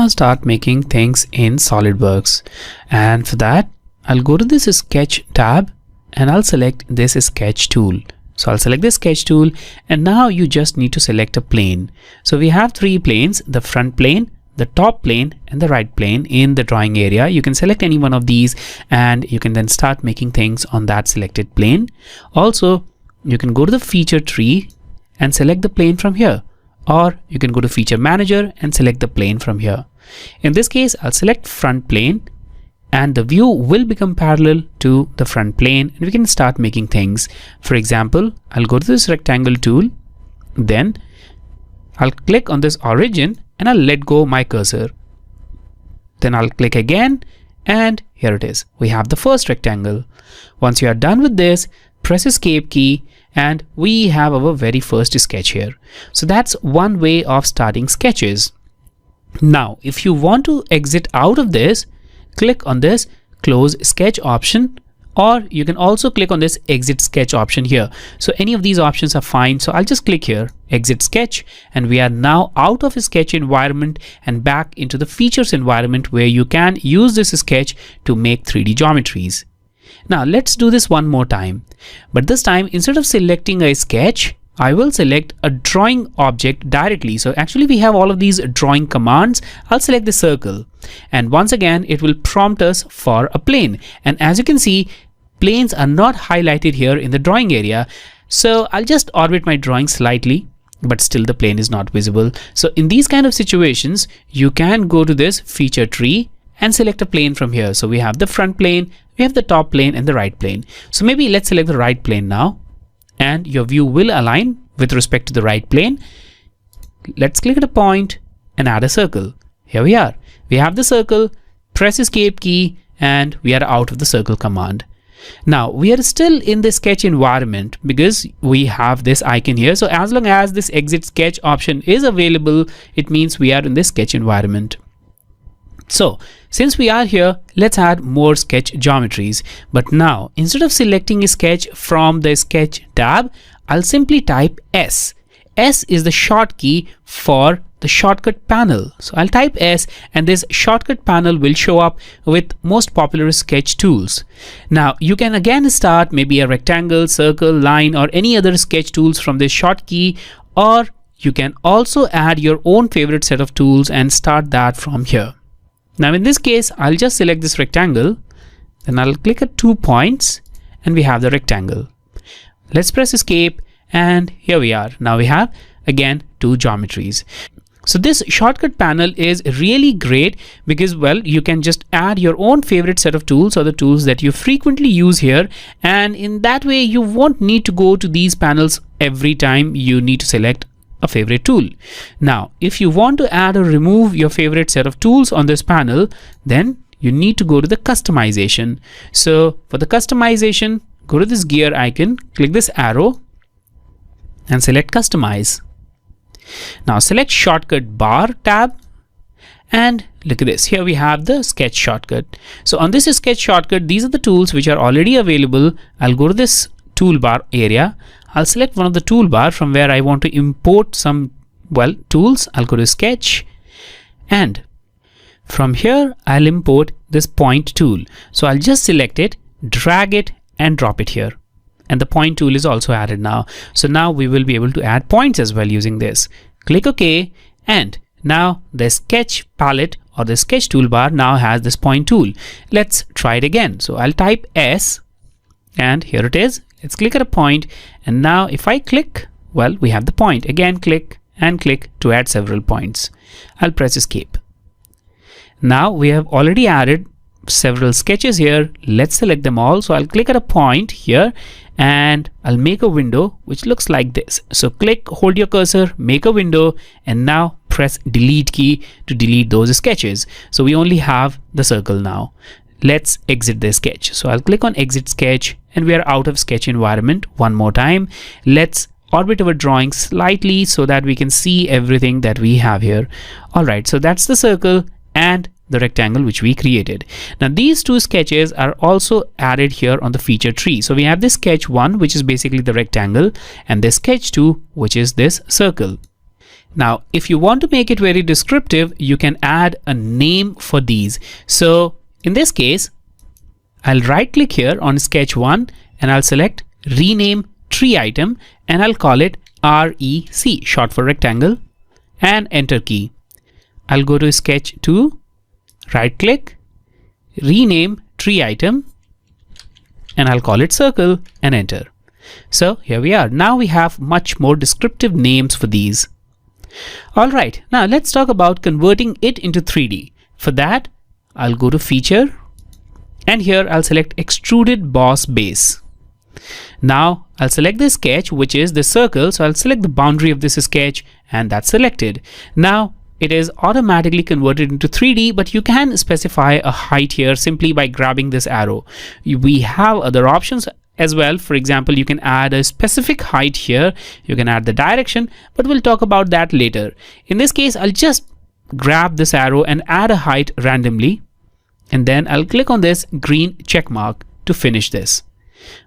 now start making things in SolidWorks. And for that, I'll go to this sketch tab and I'll select this sketch tool. So I'll select the sketch tool, and now you just need to select a plane. So we have three planes: the front plane, the top plane, and the right plane in the drawing area. You can select any one of these and you can then start making things on that selected plane. Also, you can go to the feature tree and select the plane from here, or you can go to feature manager and select the plane from here. In this case, I'll select front plane, and the view will become parallel to the front plane, and we can start making things. For example, I'll go to this rectangle tool, then I'll click on this origin and I'll let go my cursor. Then I'll click again, and here it is. We have the first rectangle. Once you are done with this, press escape key and we have our very first sketch here. So that's one way of starting sketches. Now, if you want to exit out of this, click on this close sketch option, or you can also click on this exit sketch option here. So any of these options are fine. So I'll just click here, exit sketch, and we are now out of a sketch environment and back into the features environment where you can use this sketch to make 3D geometries. Now let's do this one more time, but this time instead of selecting a sketch, I will select a drawing object directly. So actually we have all of these drawing commands. I'll select the circle, and once again it will prompt us for a plane, and as you can see, planes are not highlighted here in the drawing area. So I'll just orbit my drawing slightly, but still the plane is not visible. So in these kind of situations, you can go to this feature tree and select a plane from here. So we have the front plane, we have the top plane, and the right plane. So maybe let's select the right plane now, and your view will align with respect to the right plane. Let's click at a point and add a circle. Here we are. We have the circle, press escape key, and we are out of the circle command. Now we are still in the sketch environment because we have this icon here. So as long as this exit sketch option is available, it means we are in the sketch environment. So since we are here, let's add more sketch geometries. But now instead of selecting a sketch from the sketch tab, I'll simply type S. S is the short key for the shortcut panel. So I'll type S, and this shortcut panel will show up with most popular sketch tools. Now you can again start maybe a rectangle, circle, line, or any other sketch tools from this short key, or you can also add your own favorite set of tools and start that from here. Now in this case, I'll just select this rectangle, then I'll click at 2 points, and we have the rectangle. Let's press escape, and here we are. Now we have again 2 geometries. So this shortcut panel is really great because, well, you can just add your own favorite set of tools or the tools that you frequently use here, and in that way you won't need to go to these panels every time you need to select a favorite tool. Now if you want to add or remove your favorite set of tools on this panel, then you need to go to the customization. So for the customization, go to this gear icon, click this arrow and select customize. Now select shortcut bar tab, and look at this. Here we have the sketch shortcut. So on this sketch shortcut, these are the tools which are already available. I'll go to this toolbar area. I'll select one of the toolbar from where I want to import some, well, tools. I'll go to sketch, and from here I'll import this point tool. So I'll just select it, drag it, and drop it here. And the point tool is also added now. So now we will be able to add points as well using this. Click OK, and now the sketch palette or the sketch toolbar now has this point tool. Let's try it again. So I'll type S, and here it is. Let's click at a point, and now if I click, well, we have the point. Again, click and click to add several points. I'll press escape. Now we have already added several sketches here. Let's select them all. So I'll click at a point here, and I'll make a window which looks like this. So click, hold your cursor, make a window, and now press delete key to delete those sketches. So we only have the circle now. Let's exit the sketch. So I'll click on exit sketch, and we are out of sketch environment. One more time. Let's orbit our drawing slightly so that we can see everything that we have here. All right, so that's the circle and the rectangle which we created. Now these 2 sketches are also added here on the feature tree. So we have this sketch 1, which is basically the rectangle, and this sketch 2, which is this circle. Now, if you want to make it very descriptive, you can add a name for these. So in this case, I'll right click here on sketch 1 and I'll select rename tree item and I'll call it REC, short for rectangle, and enter key. I'll go to sketch 2, right click, rename tree item, and I'll call it circle and enter. So here we are. Now we have much more descriptive names for these. All right, now let's talk about converting it into 3D. For that, I'll go to feature and here I'll select extruded boss base. Now I'll select the sketch, which is the circle. So I'll select the boundary of this sketch and that's selected. Now it is automatically converted into 3D, but you can specify a height here simply by grabbing this arrow. We have other options as well. For example, you can add a specific height here. You can add the direction, but we'll talk about that later. In this case, I'll just grab this arrow and add a height randomly. And then I'll click on this green check mark to finish this.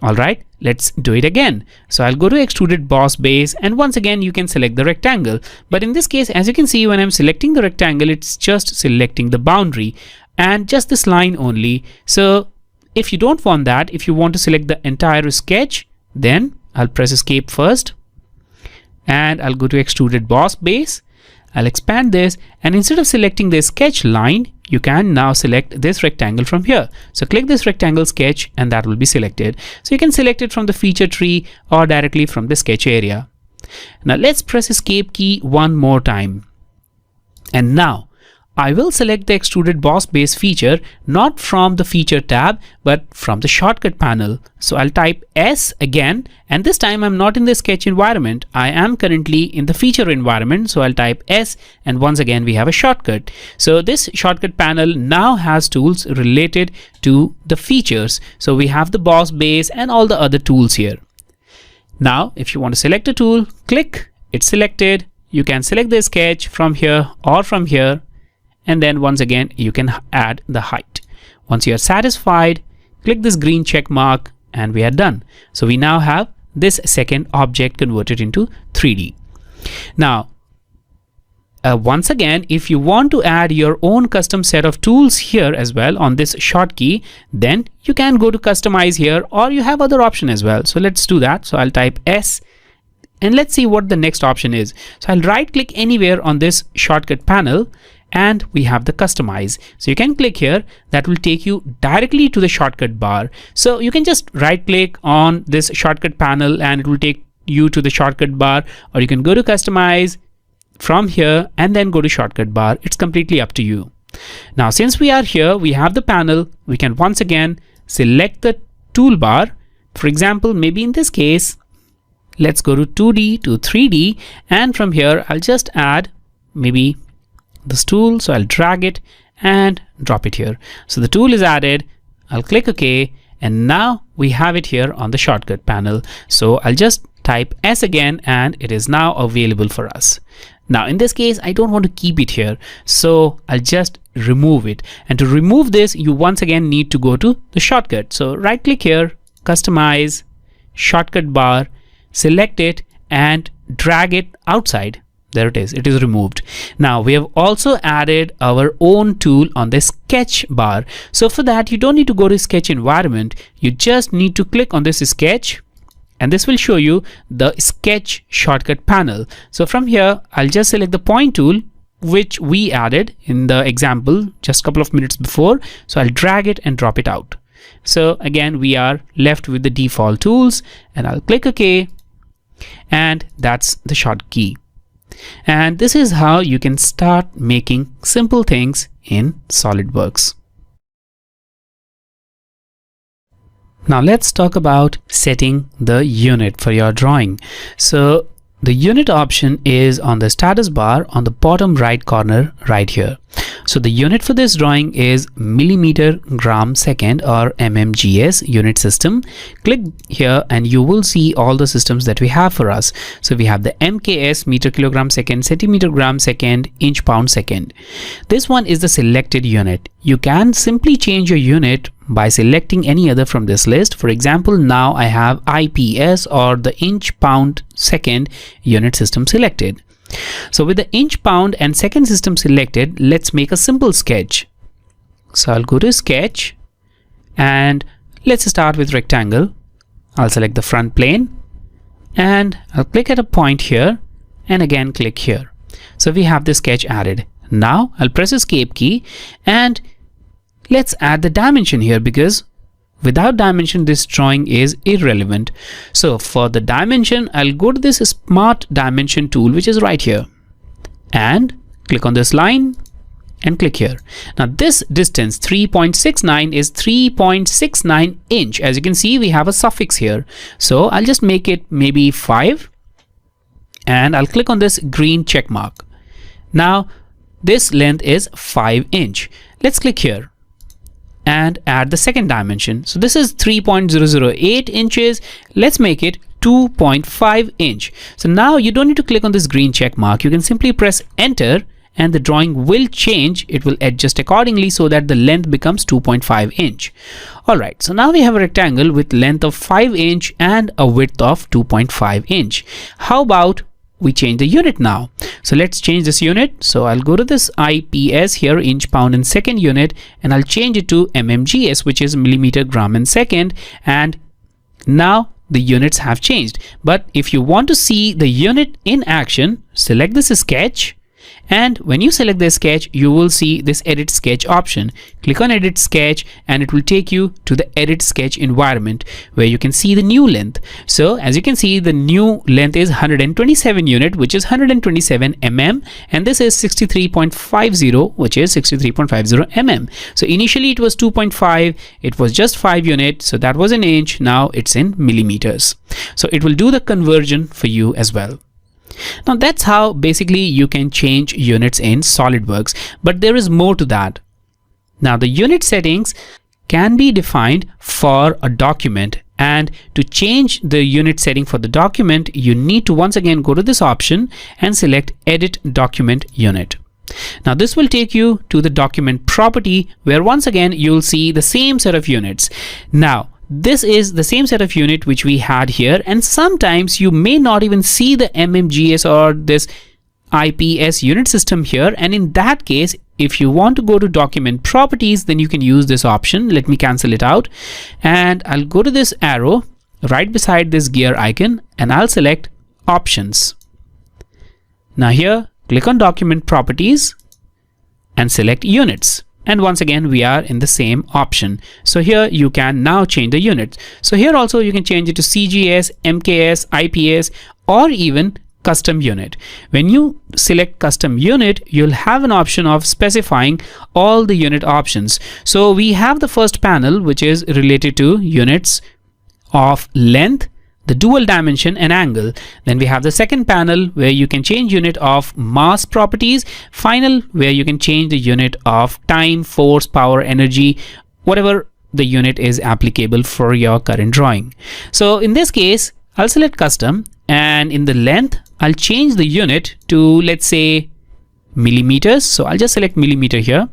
All right, let's do it again. So I'll go to extruded boss base and once again you can select the rectangle. But in this case, as you can see, when I'm selecting the rectangle, it's just selecting the boundary and just this line only. So if you don't want that, if you want to select the entire sketch, then I'll press escape first and I'll go to extruded boss base. I'll expand this and instead of selecting the sketch line, you can now select this rectangle from here. So click this rectangle sketch and that will be selected. So you can select it from the feature tree or directly from the sketch area. Now let's press escape key one more time. And now I will select the extruded boss base feature, not from the feature tab, but from the shortcut panel. So I'll type S again, and this time I'm not in the sketch environment. I am currently in the feature environment. So I'll type S, and once again, we have a shortcut. So this shortcut panel now has tools related to the features. So we have the boss base and all the other tools here. Now, if you want to select a tool, click, it's selected. You can select the sketch from here or from here. And then once again, you can add the height. Once you are satisfied, click this green check mark and we are done. So we now have this second object converted into 3D. Now, once again, if you want to add your own custom set of tools here as well on this short key, then you can go to customize here or you have other option as well. So let's do that. So I'll type S and let's see what the next option is. So I'll right click anywhere on this shortcut panel and we have the customize. So you can click here, that will take you directly to the shortcut bar. So you can just right click on this shortcut panel and it will take you to the shortcut bar, or you can go to customize from here and then go to shortcut bar. It's completely up to you. Now, since we are here, we have the panel, we can once again select the toolbar. For example, maybe in this case, let's go to 2D to 3D, and from here, I'll just add maybe this tool. So I'll drag it and drop it here. So the tool is added. I'll click OK, and now we have it here on the shortcut panel. So I'll just type S again and it is now available for us. Now in this case, I don't want to keep it here, so I'll just remove it. And to remove this, you once again need to go to the shortcut. So right click here, customize, shortcut bar, select it and drag it outside. There it is removed. Now we have also added our own tool on the sketch bar. So for that, you don't need to go to sketch environment. You just need to click on this sketch and this will show you the sketch shortcut panel. So from here, I'll just select the point tool, which we added in the example just a couple of minutes before. So I'll drag it and drop it out. So again, we are left with the default tools and I'll click OK. And that's the short key. And this is how you can start making simple things in SolidWorks. Now let's talk about setting the unit for your drawing. So the unit option is on the status bar on the bottom right corner right here. So the unit for this drawing is millimeter gram second, or MMGS unit system. Click here and you will see all the systems that we have for us. So we have the MKS, meter kilogram second, centimeter gram second, inch pound second. This one is the selected unit. You can simply change your unit by selecting any other from this list. For example, now I have IPS, or the inch pound second unit system selected. So with the inch, pound and second system selected, let's make a simple sketch. So I'll go to sketch and let's start with rectangle. I'll select the front plane and I'll click at a point here and again click here. So we have the sketch added. Now I'll press escape key and let's add the dimension here, because without dimension this drawing is irrelevant. So for the dimension, I'll go to this smart dimension tool, which is right here, and click on this line and click here. Now this distance 3.69 is 3.69 inch. As you can see, we have a suffix here. So I'll just make it maybe 5 and I'll click on this green check mark. Now this length is 5 inch. Let's click here and add the second dimension. So this is 3.008 inches. Let's make it 2.5 inch. So now you don't need to click on this green check mark. You can simply press enter and the drawing will change. It will adjust accordingly so that the length becomes 2.5 inch. Alright, so now we have a rectangle with length of 5 inch and a width of 2.5 inch. How about we change the unit now? So let's change this unit. So I'll go to this IPS here, inch, pound and second unit, and I'll change it to MMGS, which is millimeter, gram and second. And now the units have changed. But if you want to see the unit in action, select this sketch. And when you select the sketch, you will see this edit sketch option. Click on edit sketch and it will take you to the edit sketch environment where you can see the new length. So as you can see, the new length is 127 unit, which is 127 mm, and this is 63.50, which is 63.50 mm. So initially it was 2.5, it was just 5 unit, so that was an inch. Now it's in millimeters. So it will do the conversion for you as well. Now that's how basically you can change units in SolidWorks, but there is more to that. Now the unit settings can be defined for a document, and to change the unit setting for the document, you need to once again go to this option and select edit document unit. Now this will take you to the document property where once again you'll see the same set of units. Now this is the same set of unit which we had here, and sometimes you may not even see the MMGS or this IPS unit system here, and in that case if you want to go to document properties, then you can use this option. Let me cancel it out and I'll go to this arrow right beside this gear icon and I'll select options. Now here click on document properties and select units. And once again we are in the same option. So here you can now change the unit. So here also you can change it to CGS, MKS, IPS or even custom unit. When you select custom unit, you'll have an option of specifying all the unit options. So we have the first panel which is related to units of length, the dual dimension and angle. Then we have the second panel where you can change unit of mass properties, final where you can change the unit of time, force, power, energy, whatever the unit is applicable for your current drawing. So in this case I'll select custom, and in the length I'll change the unit to, let's say, millimeters. So I'll just select millimeter here.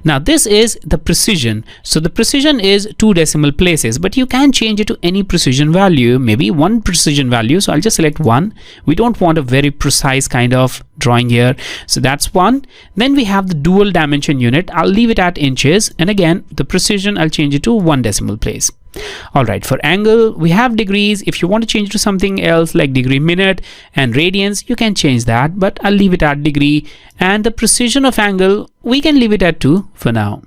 Now this is the precision. So the precision is 2 decimal places, but you can change it to any precision value, maybe 1 precision value. So I'll just select 1. We don't want a very precise kind of drawing here, so that's 1. Then we have the dual dimension unit. I'll leave it at inches, and again the precision I'll change it to 1 decimal place. Alright, for angle we have degrees. If you want to change to something else like degree, minute and radians, you can change that, but I'll leave it at degree. And the precision of angle we can leave it at 2 for now.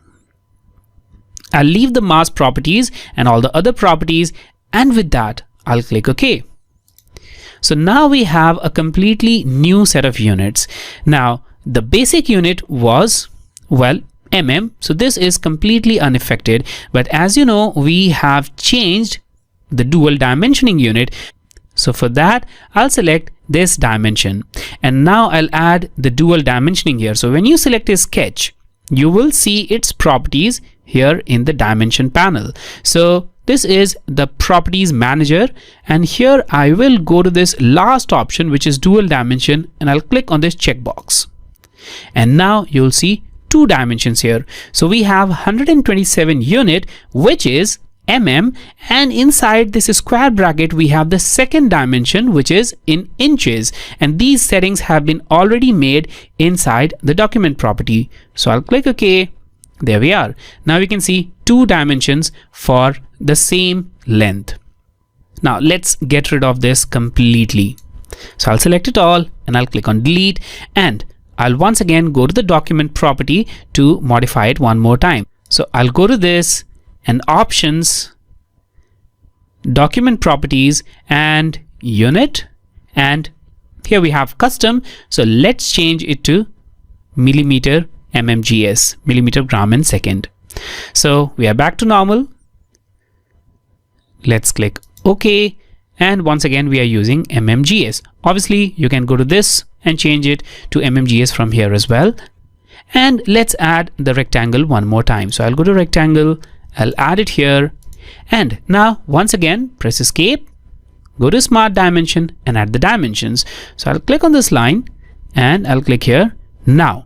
I'll leave the mass properties and all the other properties, and with that I'll click OK. So now we have a completely new set of units. Now the basic unit was, well, mm, so this is completely unaffected, but as you know we have changed the dual dimensioning unit. So for that I'll select this dimension, and now I'll add the dual dimensioning here. So when you select a sketch, you will see its properties here in the dimension panel. So this is the properties manager, and here I will go to this last option which is dual dimension, and I'll click on this checkbox, and now you'll see 2 dimensions here. So we have 127 unit, which is mm, and inside this square bracket we have the second dimension, which is in inches, and these settings have been already made inside the document property. So I'll click OK. There we are. Now we can see two dimensions for the same length. Now let's get rid of this completely. So I'll select it all and I'll click on delete, and I'll once again go to the document property to modify it one more time. So I'll go to this and options, document properties, and unit, and here we have custom. So let's change it to millimeter MMGS, millimeter gram in second. So we are back to normal. Let's click OK, and once again we are using MMGS. Obviously you can go to this and change it to MMGS from here as well. And let's add the rectangle one more time. So I'll go to rectangle, I'll add it here, and now once again press escape, go to smart dimension and add the dimensions. So I'll click on this line and I'll click here. Now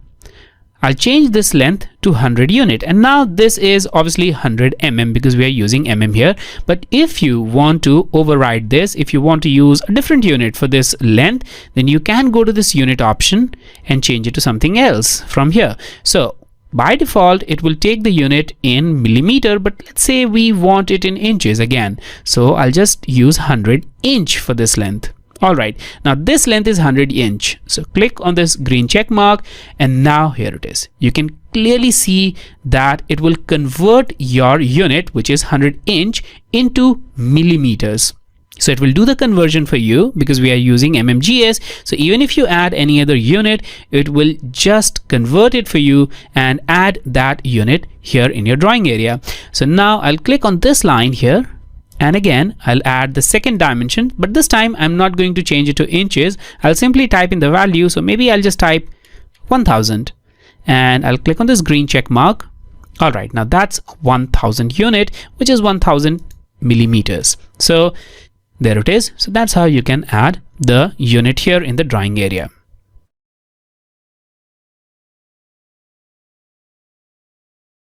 I'll change this length to 100 unit, and now this is obviously 100 mm because we are using mm here. But if you want to override this, if you want to use a different unit for this length, then you can go to this unit option and change it to something else from here. So by default it will take the unit in millimeter, but let's say we want it in inches again. So I'll just use 100 inch for this length. Alright, now this length is 100 inch. So click on this green check mark, and now here it is. You can clearly see that it will convert your unit, which is 100 inch, into millimeters. So it will do the conversion for you because we are using MMGS. So even if you add any other unit, it will just convert it for you and add that unit here in your drawing area. So now I'll click on this line here, and again I'll add the second dimension, but this time I'm not going to change it to inches. I'll simply type in the value. So maybe I'll just type 1000, and I'll click on this green check mark. All right, now that's 1000 unit, which is 1000 millimeters. So there it is. So that's how you can add the unit here in the drawing area.